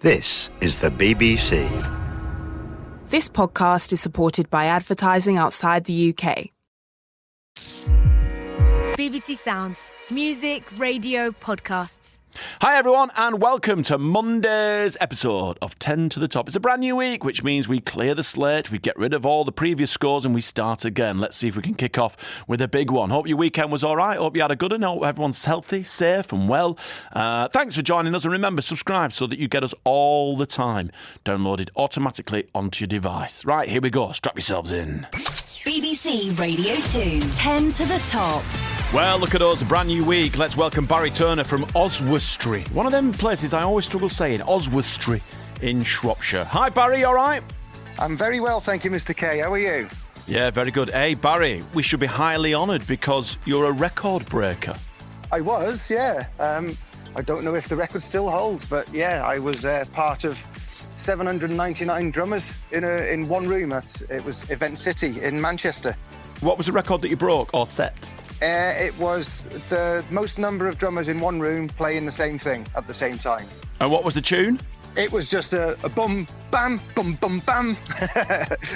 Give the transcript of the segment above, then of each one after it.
This is the BBC. This podcast is supported by advertising outside the UK. BBC Sounds. Music, radio, podcasts. Hi everyone and welcome to Monday's episode of 10 to the Top. It's a brand new week, which means we clear the slate, we get rid of all the previous scores and we start again. Let's see if we can kick off with a big one. Hope your weekend was all right. Hope you had a good one. Hope everyone's healthy, safe and well. Thanks for joining us, and remember, subscribe so that you get us all the time downloaded automatically onto your device. Right, here we go. Strap yourselves in. BBC Radio 2, 10 to the Top. Well, look at us, a brand new week. Let's welcome Barry Turner from Oswestry. One of them places I always struggle saying, Oswestry in Shropshire. Hi, Barry, all right? I'm very well, thank you, Mr. K. How are you? Yeah, very good. Hey, Barry, we should be highly honoured because you're a record breaker. I was, yeah. I don't know if the record still holds, but yeah, I was part of 799 drummers in one room it was Event City in Manchester. What was the record that you broke or set? It was the most number of drummers in one room playing the same thing at the same time. And what was the tune? It was just a bum, bam, bum, bam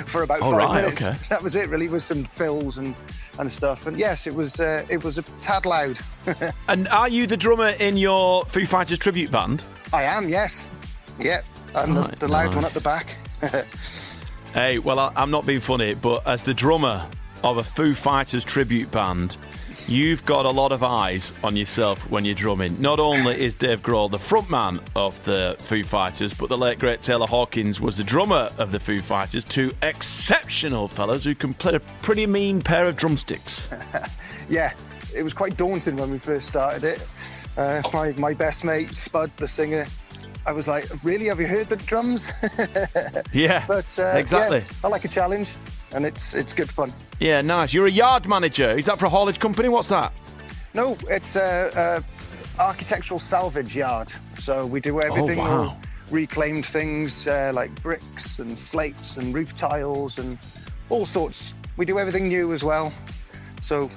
for about 5 minutes. Okay. That was it, really, with some fills and stuff. And yes, it was a tad loud. And are you the drummer in your Foo Fighters tribute band? I am, yes. Yep, I'm the loud one at the back. Hey, well, I'm not being funny, but as the drummer of a Foo Fighters tribute band, you've got a lot of eyes on yourself when you're drumming. Not only is Dave Grohl the frontman of the Foo Fighters, but the late great Taylor Hawkins was the drummer of the Foo Fighters, two exceptional fellas who can play a pretty mean pair of drumsticks. Yeah, it was quite daunting when we first started it. My best mate, Spud, the singer, I was like, really, have you heard the drums? Yeah, but, exactly. Yeah, I like a challenge, and it's good fun. Yeah, nice. You're a yard manager. Is that for a haulage company? What's that? No, it's a architectural salvage yard. So we do everything, all reclaimed things like bricks and slates and roof tiles and all sorts. We do everything new as well. So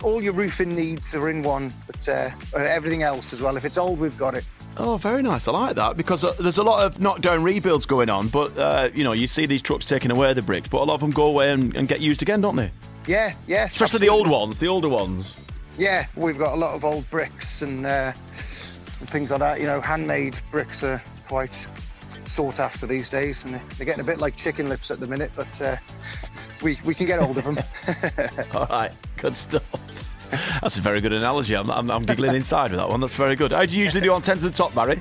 all your roofing needs are in one, but everything else as well. If it's old, we've got it. Oh, very nice. I like that because there's a lot of knockdown rebuilds going on, but, you see these trucks taking away the bricks, but a lot of them go away and get used again, don't they? Yeah. Especially the old ones, the older ones. Yeah, we've got a lot of old bricks and things like that. Handmade bricks are quite sought after these days, and they're getting a bit like chicken lips at the minute, but we can get hold of them. All right, good stuff. That's a very good analogy. I'm giggling inside with that one. That's very good. How do you usually do on 10 to the Top, Barry?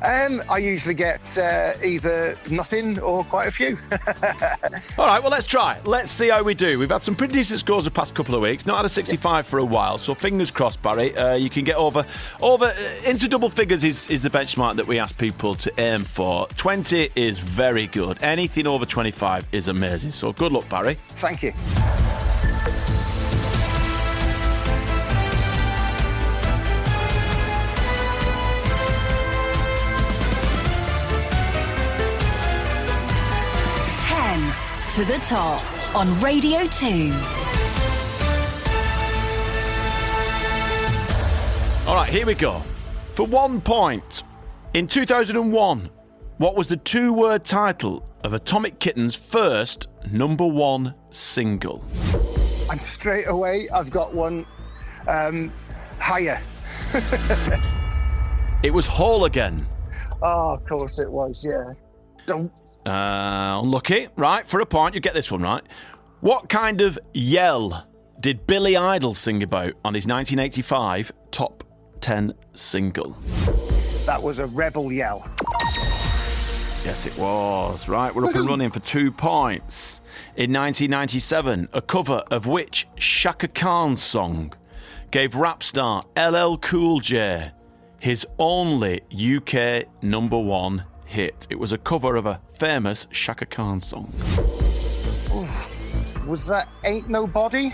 I usually get either nothing or quite a few. All right, well, let's try. Let's see how we do. We've had some pretty decent scores the past couple of weeks. Not had a 65 for a while, so fingers crossed, Barry. You can get over into double figures is the benchmark that we ask people to aim for. 20 is very good. Anything over 25 is amazing. So good luck, Barry. Thank you. To the Top on Radio 2. All right, here we go. For 1 point, in 2001, what was the two-word title of Atomic Kitten's first #1 single? And straight away, I've got one. Higher. It was Whole Again. Oh, of course it was, yeah. Don't. Unlucky. Right, for a point, you get this one right. What kind of yell did Billy Idol sing about on his 1985 Top 10 single? That was a rebel yell. Yes, it was. Right, we're up and running for 2 points. In 1997, a cover of which Shaka Khan song gave rap star LL Cool J his only UK #1 hit? It was a cover of a famous Shaka Khan song. Was that Ain't Nobody?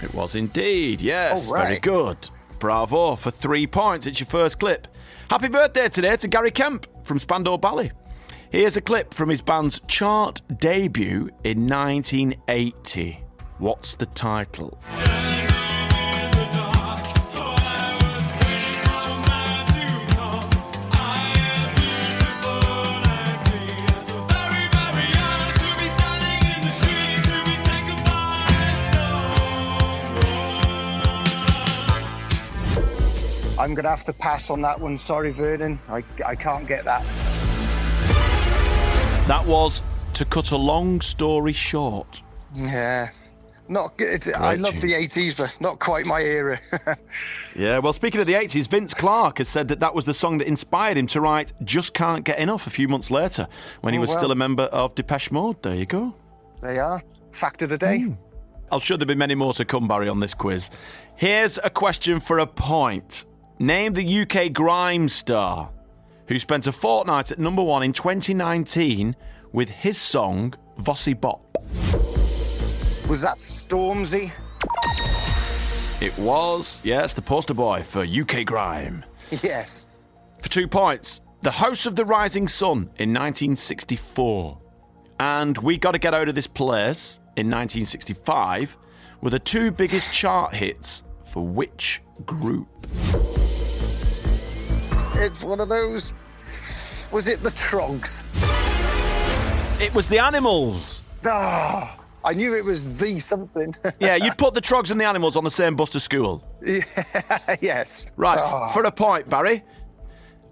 It was indeed, yes. All right. Very good. Bravo, for 3 points. It's your first clip. Happy birthday today to Gary Kemp from Spandau Ballet. Here's a clip from his band's chart debut in 1980. What's the title? I'm going to have to pass on that one. Sorry, Vernon. I can't get that. That was To Cut a Long Story Short. Yeah. Not good. I love the 80s, but not quite my era. Yeah, well, speaking of the 80s, Vince Clarke has said that was the song that inspired him to write Just Can't Get Enough a few months later when he was still a member of Depeche Mode. There you go. They are. Fact of the day. I'm sure there'll be many more to come, Barry, on this quiz. Here's a question for a point. Name the UK grime star who spent a fortnight at number 1 in 2019 with his song Vossi Bop. Was that Stormzy? It was, yes, the poster boy for UK grime. Yes. For 2 points, the host of The Rising Sun in 1964. And We Gotta Get Out of This Place in 1965 were the 2 biggest chart hits for which group? It's one of those. Was it the Trogs? It was the Animals. Ah, I knew it was the something. Yeah, you'd put the Trogs and the Animals on the same bus to school. Yeah, yes. Right, for a point, Barry.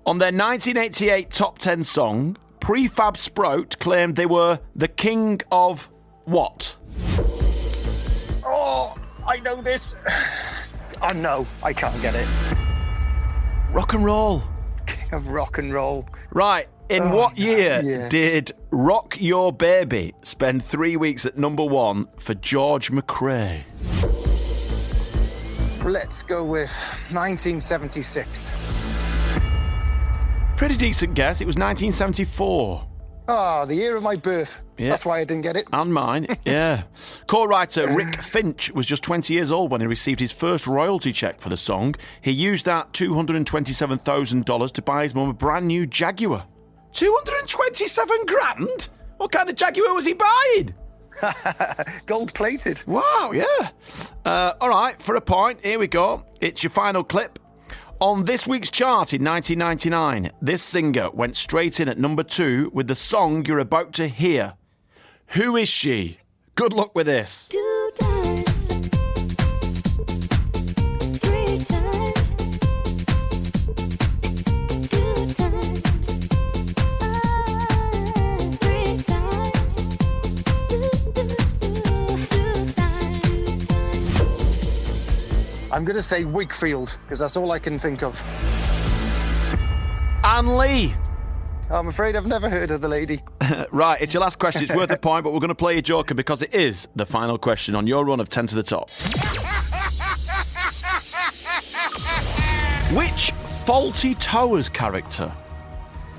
On their 1988 top 10 song, Prefab Sprout claimed they were the king of what? Oh, I know this. I know. I can't get it. Rock and roll. King of rock and roll. Right. In what year did Rock Your Baby spend 3 weeks at number 1 for George McRae? Let's go with 1976. Pretty decent guess. It was 1974. Ah, the year of my birth. Yeah. That's why I didn't get it. And mine, yeah. Co-writer Rick Finch was just 20 years old when he received his first royalty check for the song. He used that $227,000 to buy his mum a brand new Jaguar. 227 grand? What kind of Jaguar was he buying? Gold-plated. Wow, yeah. All right, for a point, here we go. It's your final clip. On this week's chart in 1999, this singer went straight in at number 2 with the song you're about to hear. Who is she? Good luck with this. 2 times, 3 times, 2 times, 3 times, 2 times. I'm going to say Wakefield, because that's all I can think of. Anne Lee. I'm afraid I've never heard of the lady. Right, it's your last question. It's worth a point, but we're going to play a joker because it is the final question on your run of 10 to the top. Which Faulty Towers character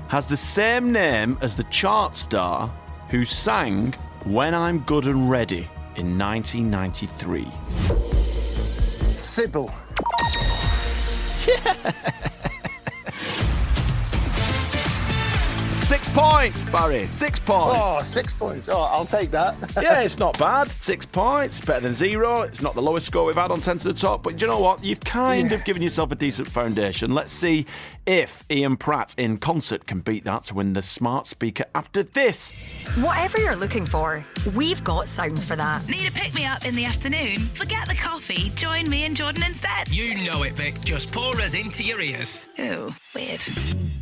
has the same name as the chart star who sang When I'm Good and Ready in 1993? Sybil. 6 points, Barry. 6 points. Oh, 6 points. Oh, I'll take that. Yeah, it's not bad. 6 points. Better than 0. It's not the lowest score we've had on 10 to the top. But do you know what? You've kind of given yourself a decent foundation. Let's see if Ian Pratt in concert can beat that to win the smart speaker after this. Whatever you're looking for, we've got sounds for that. Need a pick-me-up in the afternoon? Forget the coffee. Join me and Jordan instead. You know it, Vic. Just pour us into your ears. Ooh, weird.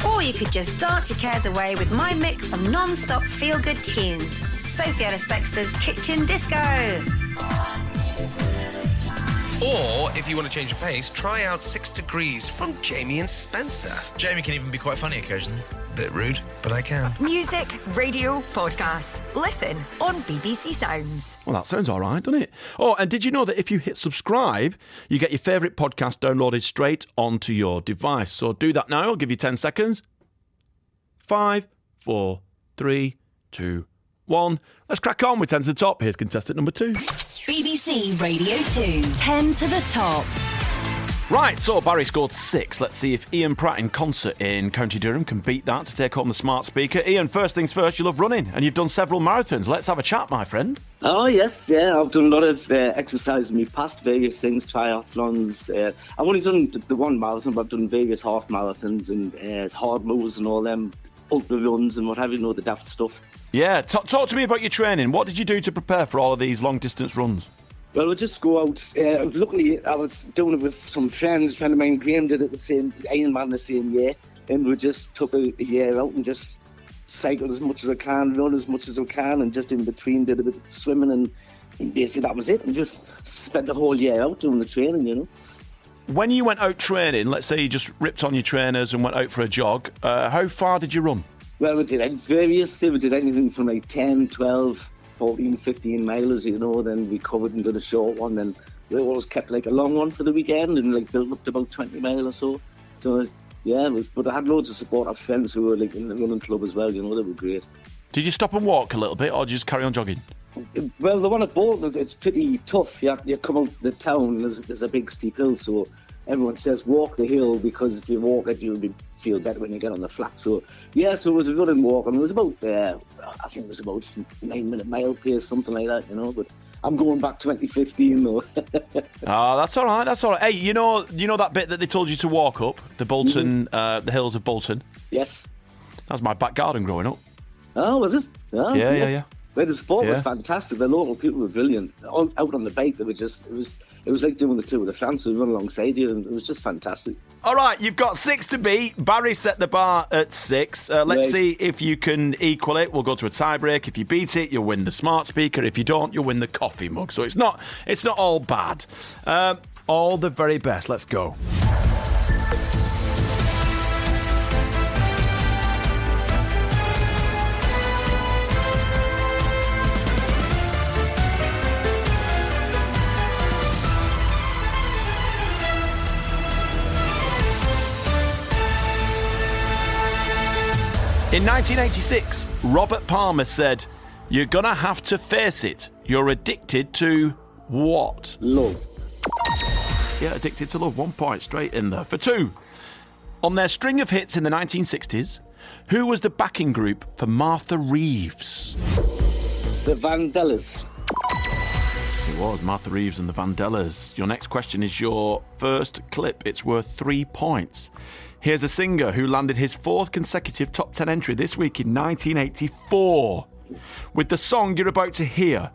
Or you could just dart your cares away with my mix of non-stop feel-good tunes. Sophie Ellis-Bextor's Kitchen Disco. Or, if you want to change your pace, try out 6 Degrees from Jamie and Spencer. Jamie can even be quite funny occasionally. Bit rude, but I can. Music, radio, podcasts. Listen on BBC Sounds. Well, that sounds all right, doesn't it? Oh, and did you know that if you hit subscribe, you get your favourite podcast downloaded straight onto your device? So do that now. I'll give you 10 seconds. 5, 4, 3, 2, 1. Let's crack on with 10 to the top. Here's contestant number 2. BBC Radio 2. 10 to the top. Right, so Barry scored 6. Let's see if Ian Pratt in concert in County Durham can beat that to take home the smart speaker. Ian, first things first, you love running and you've done several marathons. Let's have a chat, my friend. Oh, yes, yeah. I've done a lot of exercise in my past, various things, triathlons. I've only done the one marathon, but I've done various half marathons and hard moves and all them, ultra runs and what have you, the daft stuff. Yeah, talk to me about your training. What did you do to prepare for all of these long-distance runs? Well, we'd just go out. Luckily, I was doing it with some friends. A friend of mine, Graham, did it the same, Ironman the same year. And we just took a year out and just cycled as much as I can, run as much as I can, and just in between did a bit of swimming, and basically that was it. And just spent the whole year out doing the training, you know. When you went out training, let's say you just ripped on your trainers and went out for a jog, how far did you run? Well, we did various things. We did anything from like 10, 12, 14, 15 miles, you know, then we covered and did a short one, then we always kept like a long one for the weekend and like built up to about 20 miles or so. So, yeah, but I had loads of support of friends who were like in the running club as well, you know, they were great. Did you stop and walk a little bit, or did you just carry on jogging? Well, the one at Bolton, it's pretty tough. You come out the town, there's a big steep hill, so everyone says walk the hill, because if you walk it, you'll feel better when you get on the flat. So, yeah, so it was a running walk, and it was about, I think it was about 9-minute mile pace, something like that, you know, but I'm going back 2015, though. Oh, that's all right, that's all right. Hey, you know that bit that they told you to walk up, the Bolton, the hills of Bolton? Yes. That was my back garden growing up. Oh, was it? Oh, Yeah. Well, the sport was fantastic. The local people were brilliant. Out on the bike, they were just, it was like doing the Tour de France. We run alongside you, and it was just fantastic. All right, you've got 6 to beat. Barry set the bar at 6. Let's see if you can equal it. We'll go to a tie-break. If you beat it, you'll win the smart speaker. If you don't, you'll win the coffee mug. So it's not all bad. All the very best. Let's go. In 1986, Robert Palmer said, "You're gonna have to face it. You're addicted to what?" Love. Yeah, addicted to love. 1 point straight in there. For 2, on their string of hits in the 1960s, who was the backing group for Martha Reeves? The Vandellas. It was Martha Reeves and the Vandellas. Your next question is your first clip. It's worth 3 points. Here's a singer who landed his 4th consecutive top 10 entry this week in 1984. With the song you're about to hear,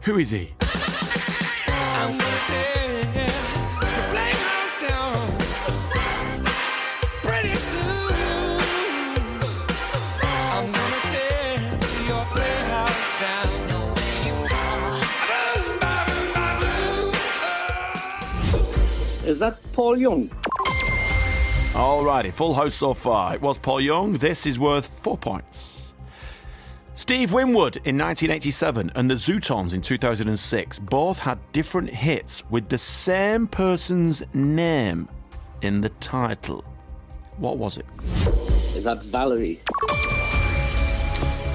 who is he? I'm gonna tear the playhouse down pretty soon. I'm gonna tear your playhouse down. Is that Paul Young? Alrighty, full house so far. It was Paul Young. This is worth 4 points. Steve Winwood in 1987 and the Zootons in 2006 both had different hits with the same person's name in the title. What was it? Is that Valerie?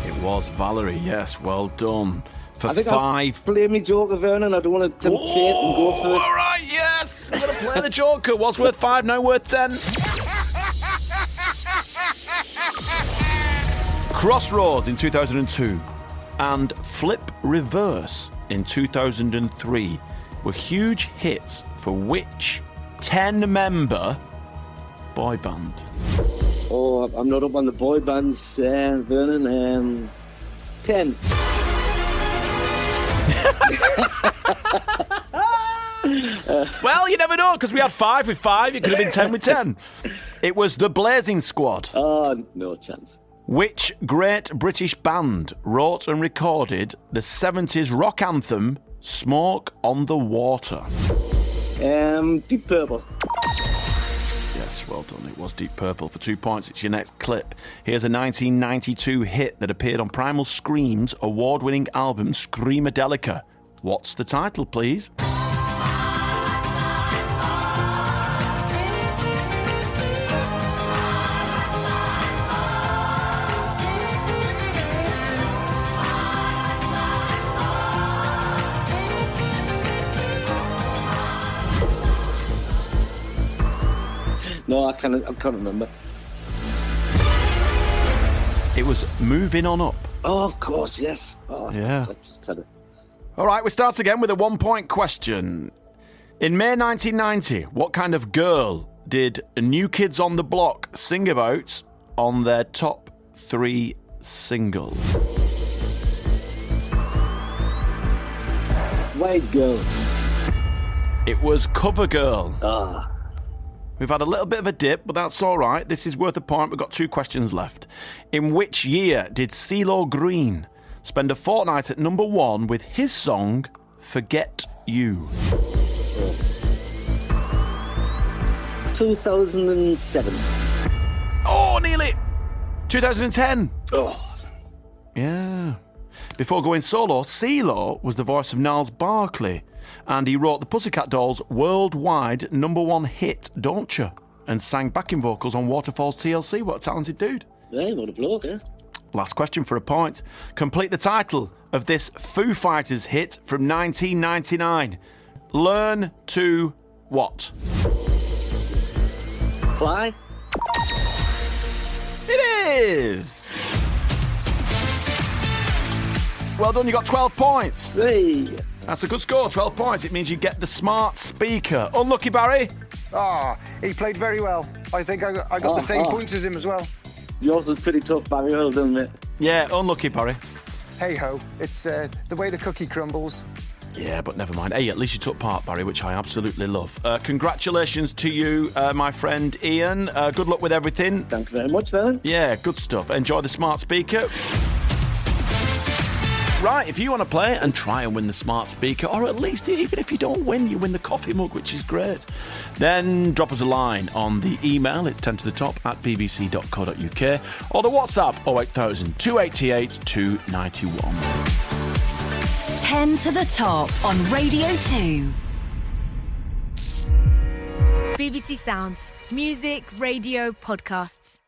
It was Valerie, yes. Well done. For I think 5. I'll play me Joker, Vernon. I don't want to tempt fate and go first. All right, yes. We're going to play the Joker. Was worth 5, now worth 10. Crossroads in 2002 and Flip Reverse in 2003 were huge hits for which 10-member boy band? Oh, I'm not up on the boy bands, Vernon. 10. Well, you never know, because we had 5 with 5. It could have been 10 with 10. It was the Blazing Squad. Oh, no chance. Which great British band wrote and recorded the 70s rock anthem Smoke on the Water? Deep Purple. Yes, well done. It was Deep Purple. For 2 points, it's your next clip. Here's a 1992 hit that appeared on Primal Scream's award-winning album Screamadelica. What's the title, please? No, I can't remember. It was Moving On Up. Oh, of course, yes. Oh, yeah. I just had it. All right, we start again with a 1-point question. In May 1990, what kind of girl did New Kids on the Block sing about on their top 3 singles? White Girl. It was Cover Girl. Ah. We've had a little bit of a dip, but that's all right. This is worth a point. We've got 2 questions left. In which year did CeeLo Green spend a fortnight at number 1 with his song, Forget You? 2007. Oh, nearly. 2010. Oh. Yeah. Before going solo, CeeLo was the voice of Gnarls Barkley, and he wrote the Pussycat Dolls' worldwide number 1 hit, Don't You? And sang backing vocals on Waterfall's TLC. What a talented dude. Yeah, what a bloke, eh? Last question for a point. Complete the title of this Foo Fighters hit from 1999. Learn to what? Fly? It is! Well done, you got 12 points. Hey! That's a good score, 12 points. It means you get the smart speaker. Unlucky, Barry. He played very well. I think I got the same points as him as well. Yours was pretty tough, Barry. Well done, mate. Yeah, unlucky, Barry. Hey-ho, it's the way the cookie crumbles. Yeah, but never mind. Hey, at least you took part, Barry, which I absolutely love. Congratulations to you, my friend Ian. Good luck with everything. Thanks very much, Vernon. Yeah, good stuff. Enjoy the smart speaker. Right, if you want to play and try and win the smart speaker, or at least even if you don't win, you win the coffee mug, which is great, then drop us a line on the email. It's 10 to the top at bbc.co.uk, or the WhatsApp 08000 288 291. 10 to the top on Radio 2. BBC Sounds. Music, radio, podcasts.